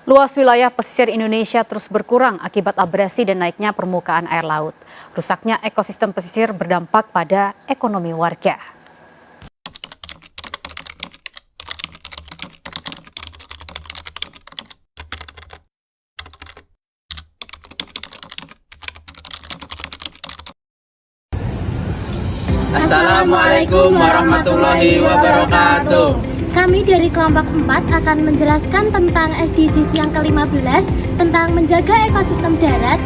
Luas wilayah pesisir Indonesia terus berkurang akibat abrasi dan naiknya permukaan air laut. Rusaknya ekosistem pesisir berdampak pada ekonomi warga. Assalamualaikum warahmatullahi wabarakatuh. Kami dari kelompok 4 akan menjelaskan tentang SDGs yang ke-15 tentang menjaga ekosistem darat.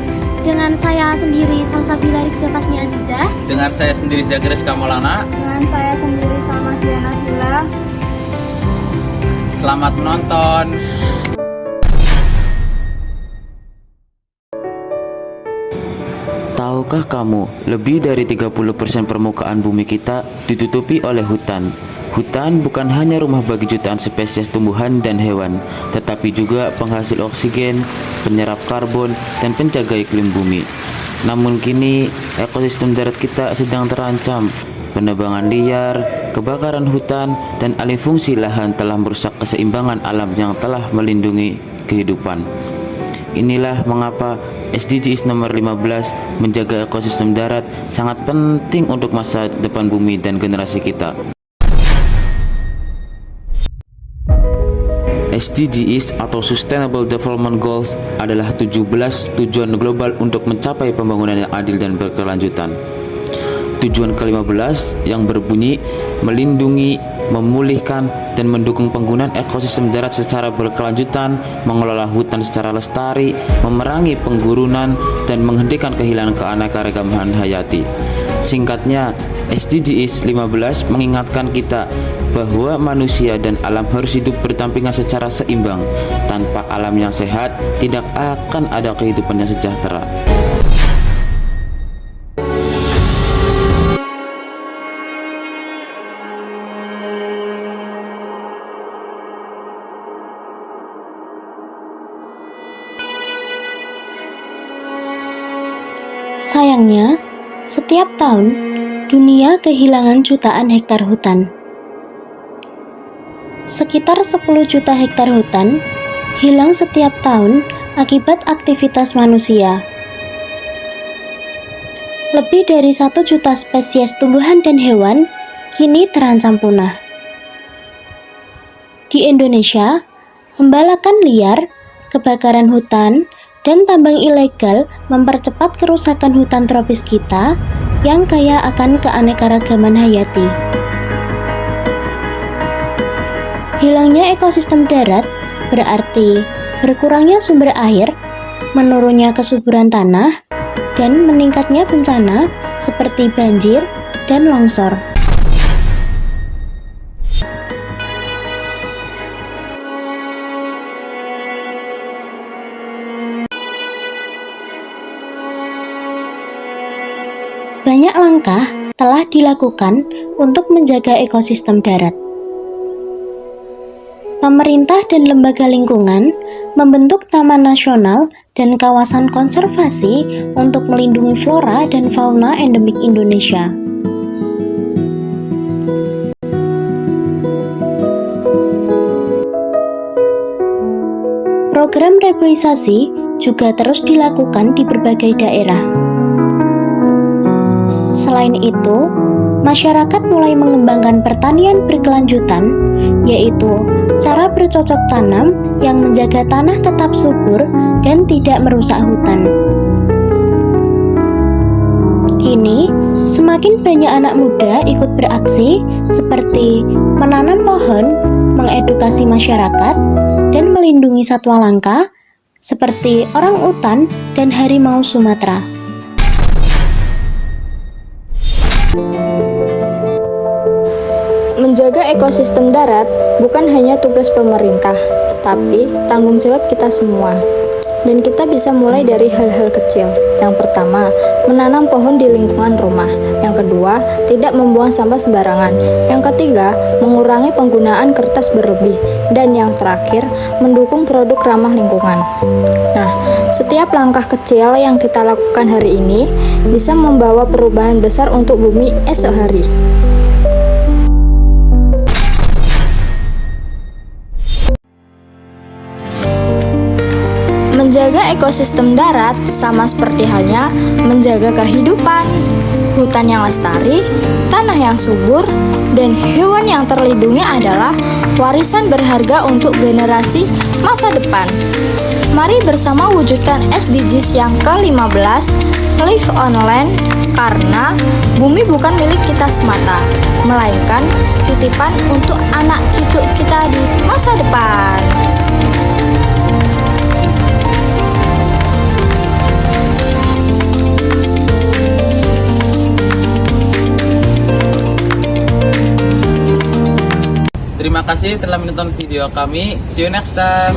Dengan saya sendiri Salsabila Rikza Fasmi Azizah. Dengan saya sendiri Zagres Kamolana. Dengan saya sendiri Salma Diana Bila. Selamat menonton. Tahukah kamu, lebih dari 30% permukaan bumi kita ditutupi oleh hutan. Hutan bukan hanya rumah bagi jutaan spesies tumbuhan dan hewan, tetapi juga penghasil oksigen, penyerap karbon, dan penjaga iklim bumi. Namun kini, ekosistem darat kita sedang terancam. Penebangan liar, kebakaran hutan, dan alih fungsi lahan telah merusak keseimbangan alam yang telah melindungi kehidupan. Inilah mengapa SDGs nomor 15 menjaga ekosistem darat sangat penting untuk masa depan bumi dan generasi kita. SDGs atau Sustainable Development Goals adalah 17 tujuan global untuk mencapai pembangunan yang adil dan berkelanjutan. Tujuan ke-15 yang berbunyi melindungi, memulihkan, dan mendukung penggunaan ekosistem darat secara berkelanjutan, mengelola hutan secara lestari, memerangi penggurunan, dan menghentikan kehilangan keanekaragaman hayati. Singkatnya, SDGs 15 mengingatkan kita bahwa manusia dan alam harus hidup berdampingan secara seimbang. Tanpa alam yang sehat, tidak akan ada kehidupan yang sejahtera. Sayangnya, setiap tahun dunia kehilangan jutaan hektar hutan. Sekitar 10 juta hektar hutan hilang setiap tahun akibat aktivitas manusia. Lebih dari 1 juta spesies tumbuhan dan hewan kini terancam punah. Di Indonesia, pembalakan liar, kebakaran hutan, dan tambang ilegal mempercepat kerusakan hutan tropis kita yang kaya akan keanekaragaman hayati. Hilangnya ekosistem darat berarti berkurangnya sumber air, menurunnya kesuburan tanah, dan meningkatnya bencana seperti banjir dan longsor. Banyak langkah telah dilakukan untuk menjaga ekosistem darat. Pemerintah dan lembaga lingkungan membentuk taman nasional dan kawasan konservasi untuk melindungi flora dan fauna endemik Indonesia. Program reboisasi juga terus dilakukan di berbagai daerah. Selain itu, masyarakat mulai mengembangkan pertanian berkelanjutan, yaitu cara bercocok tanam yang menjaga tanah tetap subur dan tidak merusak hutan. Kini, semakin banyak anak muda ikut beraksi seperti menanam pohon, mengedukasi masyarakat, dan melindungi satwa langka seperti orangutan dan harimau Sumatera. Menjaga ekosistem darat bukan hanya tugas pemerintah, tapi tanggung jawab kita semua. Dan kita bisa mulai dari hal-hal kecil. Yang pertama, menanam pohon di lingkungan rumah. Yang kedua, tidak membuang sampah sembarangan. Yang ketiga, mengurangi penggunaan kertas berlebih. Dan yang terakhir, mendukung produk ramah lingkungan. Nah, setiap langkah kecil yang kita lakukan hari ini bisa membawa perubahan besar untuk bumi esok hari. Menjaga ekosistem darat sama seperti halnya menjaga kehidupan. Hutan yang lestari, tanah yang subur, dan hewan yang terlindungi adalah warisan berharga untuk generasi masa depan. Mari bersama wujudkan SDGs yang ke-15, Live on Land, karena bumi bukan milik kita semata, melainkan titipan untuk anak cucu kita di masa depan. Terima kasih telah menonton video kami. See you next time.